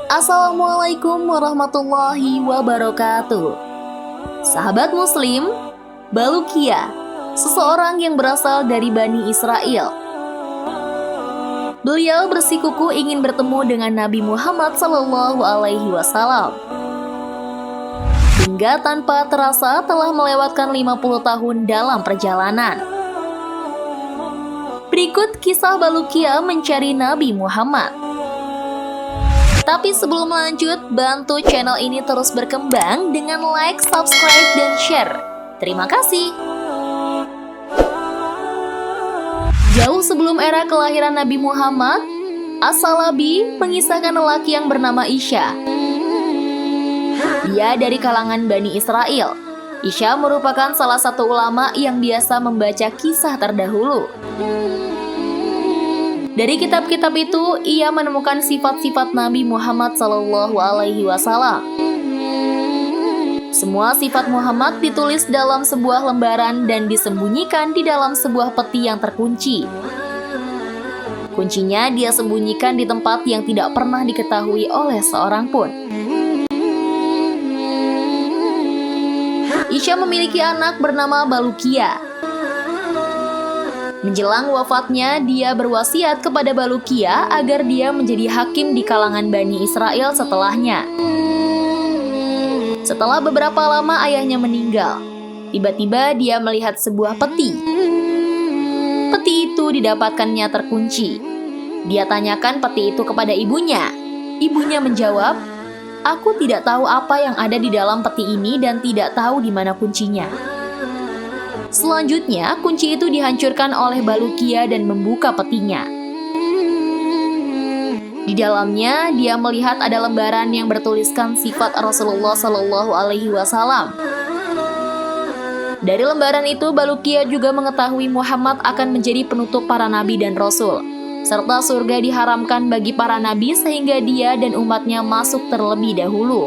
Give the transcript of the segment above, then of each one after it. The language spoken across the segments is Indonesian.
Assalamualaikum warahmatullahi wabarakatuh. Sahabat muslim, Balukia, seseorang yang berasal dari Bani Israel. Beliau bersikukuh ingin bertemu dengan Nabi Muhammad SAW. Hingga tanpa terasa telah melewatkan 50 tahun dalam perjalanan. Berikut kisah Balukia mencari Nabi Muhammad. Tapi sebelum lanjut, bantu channel ini terus berkembang dengan like, subscribe, dan share. Terima kasih. Jauh sebelum era kelahiran Nabi Muhammad, As-Salabi mengisahkan lelaki yang bernama Isya. Dia dari kalangan Bani Israel. Isya merupakan salah satu ulama yang biasa membaca kisah terdahulu. Dari kitab-kitab itu, ia menemukan sifat-sifat Nabi Muhammad SAW. Semua sifat Muhammad ditulis dalam sebuah lembaran dan disembunyikan di dalam sebuah peti yang terkunci. Kuncinya dia sembunyikan di tempat yang tidak pernah diketahui oleh seorang pun. Isya memiliki anak bernama Balukia. Menjelang wafatnya, dia berwasiat kepada Balukia agar dia menjadi hakim di kalangan Bani Israel setelahnya. Setelah beberapa lama ayahnya meninggal, tiba-tiba dia melihat sebuah peti. Peti itu didapatkannya terkunci. Dia tanyakan peti itu kepada ibunya. Ibunya menjawab, "Aku tidak tahu apa yang ada di dalam peti ini dan tidak tahu di mana kuncinya." Selanjutnya, kunci itu dihancurkan oleh Balukia dan membuka petinya. Di dalamnya, dia melihat ada lembaran yang bertuliskan sifat Rasulullah SAW. Dari lembaran itu, Balukia juga mengetahui Muhammad akan menjadi penutup para nabi dan rasul, serta surga diharamkan bagi para nabi sehingga dia dan umatnya masuk terlebih dahulu.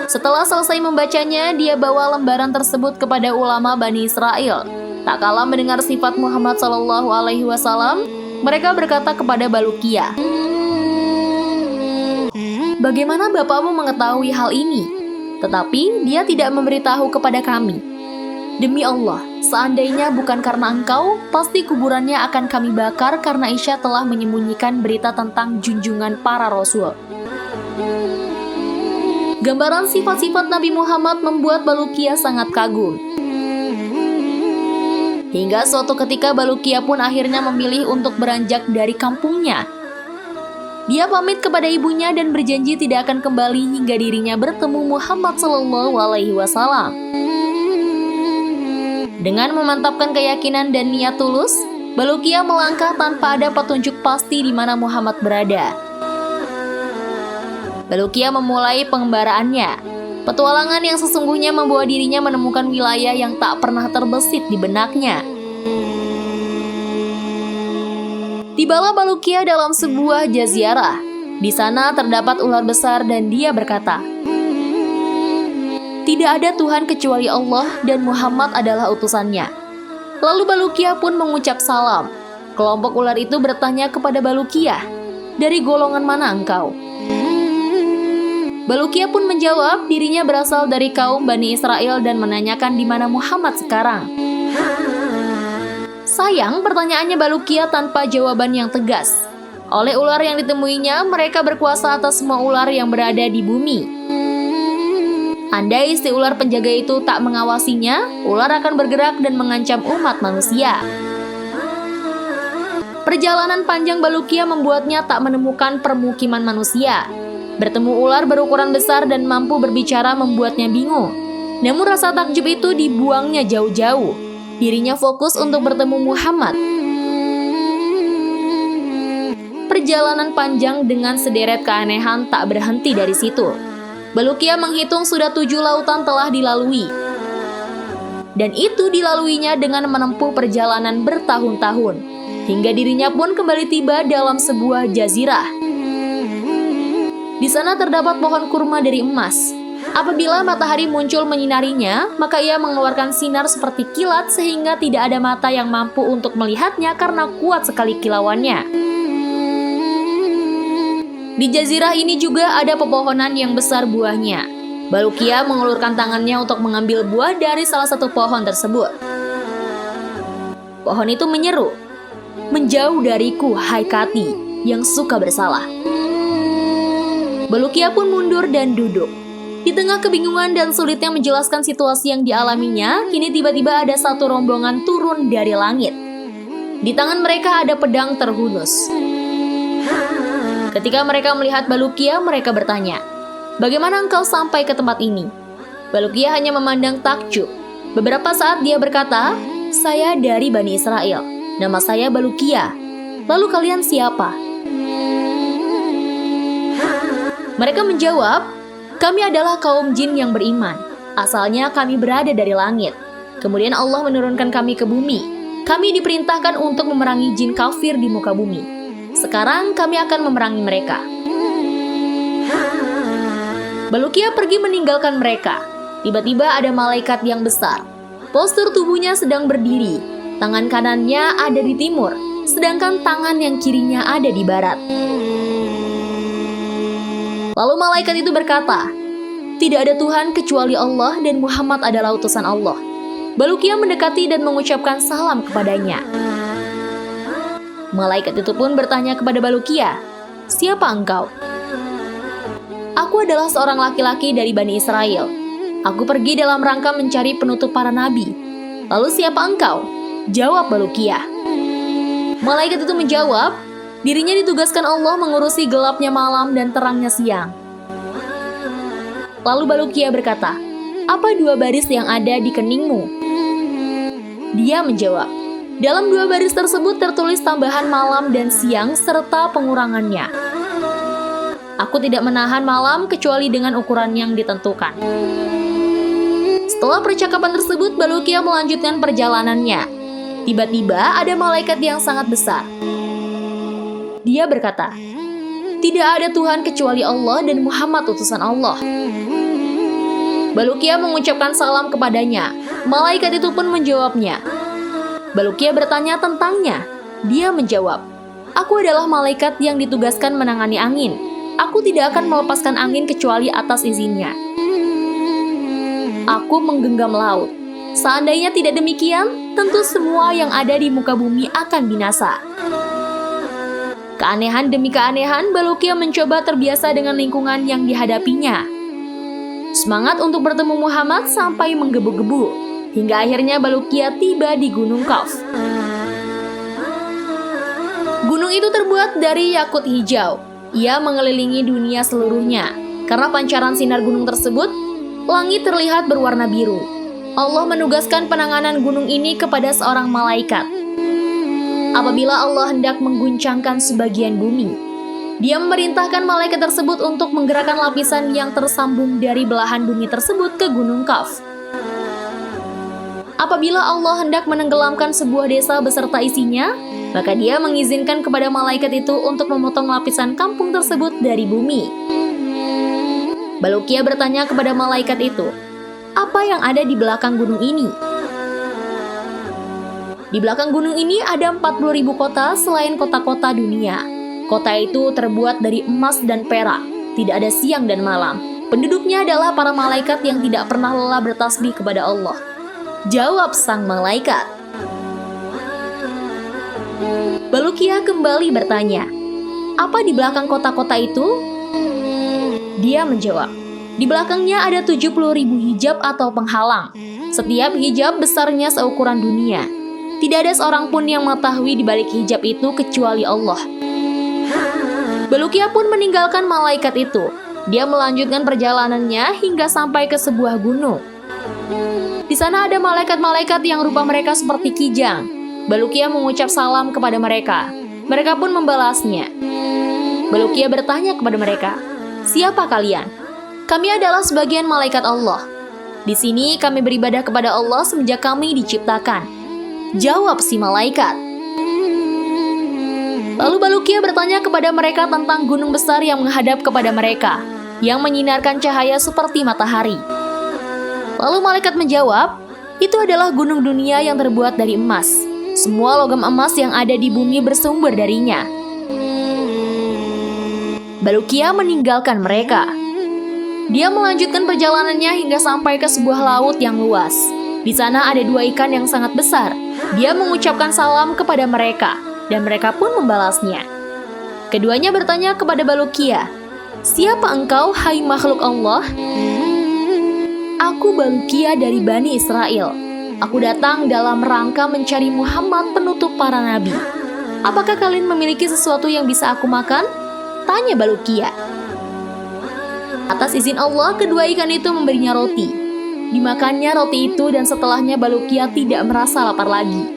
Setelah selesai membacanya, dia bawa lembaran tersebut kepada ulama Bani Israel. Tak kalah mendengar sifat Muhammad SAW, mereka berkata kepada Balukia, "Bagaimana bapakmu mengetahui hal ini? Tetapi dia tidak memberitahu kepada kami. Demi Allah, seandainya bukan karena engkau, pasti kuburannya akan kami bakar karena Isya telah menyembunyikan berita tentang junjungan para rasul." Gambaran sifat-sifat Nabi Muhammad membuat Balukia sangat kagum. Hingga suatu ketika Balukia pun akhirnya memilih untuk beranjak dari kampungnya. Dia pamit kepada ibunya dan berjanji tidak akan kembali hingga dirinya bertemu Muhammad SAW. Dengan memantapkan keyakinan dan niat tulus, Balukia melangkah tanpa ada petunjuk pasti di mana Muhammad berada. Balukia memulai pengembaraannya. Petualangan yang sesungguhnya membawa dirinya menemukan wilayah yang tak pernah terbesit di benaknya. Tibalah Balukia dalam sebuah jazirah. Di sana terdapat ular besar dan dia berkata, "Tidak ada Tuhan kecuali Allah dan Muhammad adalah utusannya." Lalu Balukia pun mengucap salam. Kelompok ular itu bertanya kepada Balukia, "Dari golongan mana engkau?" Balukia pun menjawab dirinya berasal dari kaum Bani Israel dan menanyakan di mana Muhammad sekarang. Sayang, pertanyaannya Balukia tanpa jawaban yang tegas. Oleh ular yang ditemuinya, mereka berkuasa atas semua ular yang berada di bumi. Andai si ular penjaga itu tak mengawasinya, ular akan bergerak dan mengancam umat manusia. Perjalanan panjang Balukia membuatnya tak menemukan permukiman manusia. Bertemu ular berukuran besar dan mampu berbicara membuatnya bingung. Namun rasa takjub itu dibuangnya jauh-jauh. Dirinya fokus untuk bertemu Muhammad. Perjalanan panjang dengan sederet keanehan tak berhenti dari situ. Balukia menghitung sudah 7 lautan telah dilalui. Dan itu dilaluinya dengan menempuh perjalanan bertahun-tahun. Hingga dirinya pun kembali tiba dalam sebuah jazirah. Di sana terdapat pohon kurma dari emas. Apabila matahari muncul menyinarinya, maka ia mengeluarkan sinar seperti kilat sehingga tidak ada mata yang mampu untuk melihatnya karena kuat sekali kilauannya. Di jazirah ini juga ada pepohonan yang besar buahnya. Balukia mengulurkan tangannya untuk mengambil buah dari salah satu pohon tersebut. Pohon itu menyeru, "Menjauh dariku, hai Kati, yang suka bersalah." Balukia pun mundur dan duduk. Di tengah kebingungan dan sulitnya menjelaskan situasi yang dialaminya, kini tiba-tiba ada satu rombongan turun dari langit. Di tangan mereka ada pedang terhunus. Ketika mereka melihat Balukia, mereka bertanya, "Bagaimana engkau sampai ke tempat ini?" Balukia hanya memandang takjub. Beberapa saat dia berkata, "Saya dari Bani Israel. Nama saya Balukia. Lalu kalian siapa?" Mereka menjawab, "Kami adalah kaum jin yang beriman. Asalnya kami berada dari langit. Kemudian Allah menurunkan kami ke bumi. Kami diperintahkan untuk memerangi jin kafir di muka bumi. Sekarang kami akan memerangi mereka." Balukia pergi meninggalkan mereka. Tiba-tiba ada malaikat yang besar. Postur tubuhnya sedang berdiri. Tangan kanannya ada di timur, sedangkan tangan yang kirinya ada di barat. Lalu malaikat itu berkata, "Tidak ada Tuhan kecuali Allah dan Muhammad adalah utusan Allah." Balukia mendekati dan mengucapkan salam kepadanya. Malaikat itu pun bertanya kepada Balukia, "Siapa engkau?" "Aku adalah seorang laki-laki dari Bani Israel. Aku pergi dalam rangka mencari penutup para nabi." "Lalu siapa engkau?" jawab Balukia. Malaikat itu menjawab, dirinya ditugaskan Allah mengurusi gelapnya malam dan terangnya siang. Lalu Balukia berkata, "Apa dua baris yang ada di keningmu?" Dia menjawab, "Dalam dua baris tersebut tertulis tambahan malam dan siang serta pengurangannya. Aku tidak menahan malam kecuali dengan ukuran yang ditentukan." Setelah percakapan tersebut, Balukia melanjutkan perjalanannya. Tiba-tiba ada malaikat yang sangat besar. Dia berkata, "Tidak ada Tuhan kecuali Allah dan Muhammad utusan Allah." Balukia mengucapkan salam kepadanya. Malaikat itu pun menjawabnya. Balukia bertanya tentangnya. Dia menjawab, "Aku adalah malaikat yang ditugaskan menangani angin. Aku tidak akan melepaskan angin kecuali atas izinnya. Aku menggenggam laut. Seandainya tidak demikian, tentu semua yang ada di muka bumi akan binasa." Keanehan demi keanehan, Balukia mencoba terbiasa dengan lingkungan yang dihadapinya. Semangat untuk bertemu Muhammad sampai menggebu-gebu, hingga akhirnya Balukia tiba di Gunung Kaf. Gunung itu terbuat dari yakut hijau. Ia mengelilingi dunia seluruhnya. Karena pancaran sinar gunung tersebut, langit terlihat berwarna biru. Allah menugaskan penanganan gunung ini kepada seorang malaikat. Apabila Allah hendak mengguncangkan sebagian bumi, Dia memerintahkan malaikat tersebut untuk menggerakkan lapisan yang tersambung dari belahan bumi tersebut ke Gunung Kaf. Apabila Allah hendak menenggelamkan sebuah desa beserta isinya, maka Dia mengizinkan kepada malaikat itu untuk memotong lapisan kampung tersebut dari bumi. Balukia bertanya kepada malaikat itu, "Apa yang ada di belakang gunung ini?" Di belakang gunung ini ada 40.000 kota selain kota-kota dunia. Kota itu terbuat dari emas dan perak, tidak ada siang dan malam. Penduduknya adalah para malaikat yang tidak pernah lelah bertasbih kepada Allah. Jawab sang malaikat. Balukia kembali bertanya, "Apa di belakang kota-kota itu?" Dia menjawab, "Di belakangnya ada 70.000 hijab atau penghalang. Setiap hijab besarnya seukuran dunia. Tidak ada seorang pun yang mengetahui di balik hijab itu kecuali Allah." Balukia pun meninggalkan malaikat itu. Dia melanjutkan perjalanannya hingga sampai ke sebuah gunung. Di sana ada malaikat-malaikat yang rupa mereka seperti kijang. Balukia mengucap salam kepada mereka. Mereka pun membalasnya. Balukia bertanya kepada mereka, "Siapa kalian?" "Kami adalah sebagian malaikat Allah. Di sini kami beribadah kepada Allah semenjak kami diciptakan." Jawab si malaikat. Lalu Balukia bertanya kepada mereka tentang gunung besar yang menghadap kepada mereka, yang menyinarkan cahaya seperti matahari. Lalu malaikat menjawab, "Itu adalah gunung dunia yang terbuat dari emas. Semua logam emas yang ada di bumi bersumber darinya." Balukia meninggalkan mereka. Dia melanjutkan perjalanannya hingga sampai ke sebuah laut yang luas. Di sana ada 2 ikan yang sangat besar. Dia mengucapkan salam kepada mereka, dan mereka pun membalasnya. Keduanya bertanya kepada Balukia, "Siapa engkau, hai makhluk Allah?" "Aku Balukia dari Bani Israel. Aku datang dalam rangka mencari Muhammad, penutup para nabi. Apakah kalian memiliki sesuatu yang bisa aku makan?" tanya Balukia. Atas izin Allah, kedua ikan itu memberinya roti. Dimakannya roti itu dan setelahnya Balukia tidak merasa lapar lagi.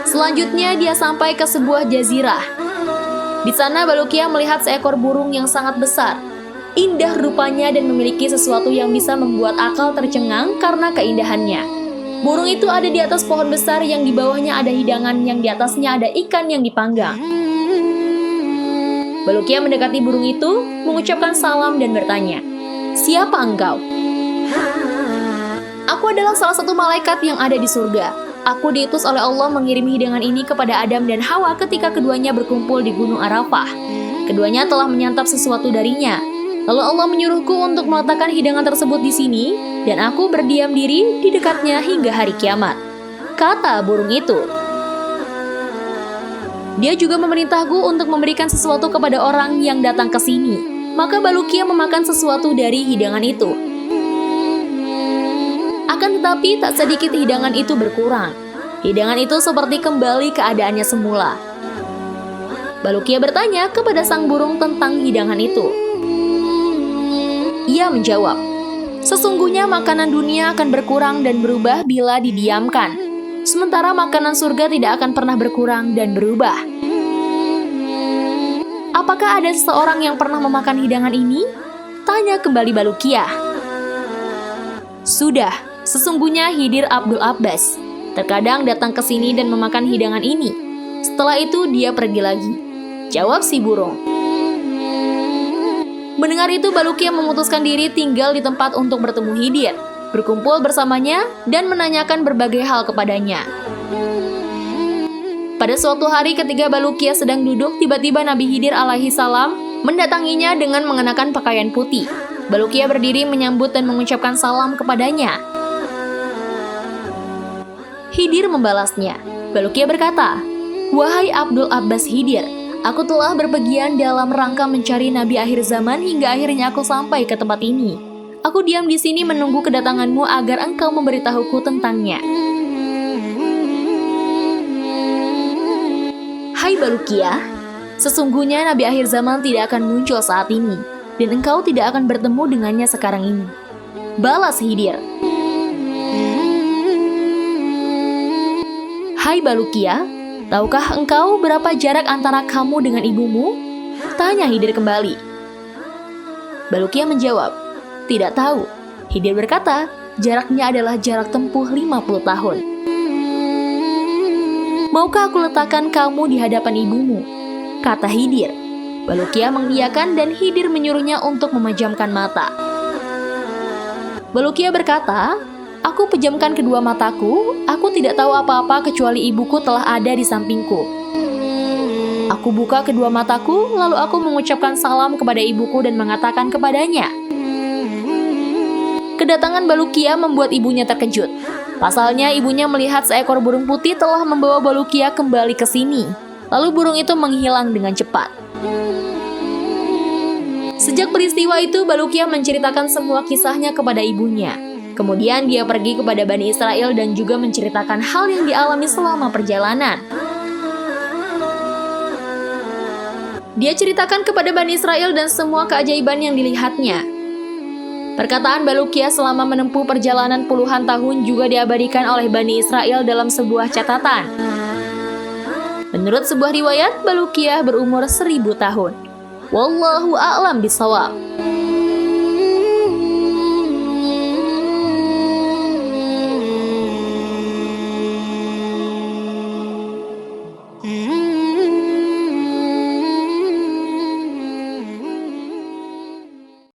Selanjutnya dia sampai ke sebuah jazirah. Di sana Balukia melihat seekor burung yang sangat besar. Indah rupanya dan memiliki sesuatu yang bisa membuat akal tercengang karena keindahannya. Burung itu ada di atas pohon besar yang di bawahnya ada hidangan yang di atasnya ada ikan yang dipanggang. Balukia mendekati burung itu, mengucapkan salam dan bertanya, "Siapa engkau?" "Aku adalah salah satu malaikat yang ada di surga. Aku diutus oleh Allah mengirim hidangan ini kepada Adam dan Hawa ketika keduanya berkumpul di Gunung Arafah. Keduanya telah menyantap sesuatu darinya. Lalu Allah menyuruhku untuk meletakkan hidangan tersebut di sini, dan aku berdiam diri di dekatnya hingga hari kiamat," kata burung itu. Dia juga memerintahku untuk memberikan sesuatu kepada orang yang datang ke sini. Maka Balukia memakan sesuatu dari hidangan itu. Akan tetapi tak sedikit hidangan itu berkurang. Hidangan itu seperti kembali keadaannya semula. Balukia bertanya kepada sang burung tentang hidangan itu. Ia menjawab, "Sesungguhnya makanan dunia akan berkurang dan berubah bila didiamkan. Sementara makanan surga tidak akan pernah berkurang dan berubah." "Apakah ada seseorang yang pernah memakan hidangan ini?" tanya kembali Balukia. "Sudah, sesungguhnya Khidir Abdul Abbas. Terkadang datang ke sini dan memakan hidangan ini. Setelah itu dia pergi lagi," jawab si burung. Mendengar itu, Balukia memutuskan diri tinggal di tempat untuk bertemu Khidir, berkumpul bersamanya, dan menanyakan berbagai hal kepadanya. Pada suatu hari ketika Balukia sedang duduk, tiba-tiba Nabi Khidir alaihi salam mendatanginya dengan mengenakan pakaian putih. Balukia berdiri menyambut dan mengucapkan salam kepadanya. Khidir membalasnya. Balukia berkata, "Wahai Abdul Abbas Khidir, aku telah berpergian dalam rangka mencari Nabi akhir zaman hingga akhirnya aku sampai ke tempat ini. Aku diam di sini menunggu kedatanganmu agar engkau memberitahuku tentangnya." "Hai Balukia, sesungguhnya Nabi akhir zaman tidak akan muncul saat ini, dan engkau tidak akan bertemu dengannya sekarang ini," balas Khidir. "Hai Balukia, tahukah engkau berapa jarak antara kamu dengan ibumu?" tanya Khidir kembali. Balukia menjawab, "Tidak tahu." Khidir berkata, "Jaraknya adalah jarak tempuh 50 tahun. Maukah aku letakkan kamu di hadapan ibumu?" kata Khidir. Balukia mengiyakan dan Khidir menyuruhnya untuk memejamkan mata. Balukia berkata, "Aku pejamkan kedua mataku, aku tidak tahu apa-apa kecuali ibuku telah ada di sampingku. Aku buka kedua mataku, lalu aku mengucapkan salam kepada ibuku dan mengatakan kepadanya." Kedatangan Balukia membuat ibunya terkejut. Pasalnya ibunya melihat seekor burung putih telah membawa Balukia kembali ke sini. Lalu burung itu menghilang dengan cepat. Sejak peristiwa itu, Balukia menceritakan semua kisahnya kepada ibunya. Kemudian dia pergi kepada Bani Israel dan juga menceritakan hal yang dialami selama perjalanan. Dia ceritakan kepada Bani Israel dan semua keajaiban yang dilihatnya. Perkataan Balukia selama menempuh perjalanan puluhan tahun juga diabadikan oleh Bani Israel dalam sebuah catatan. Menurut sebuah riwayat, Balukia berumur 1000 tahun. Wallahu a'lam bishawab.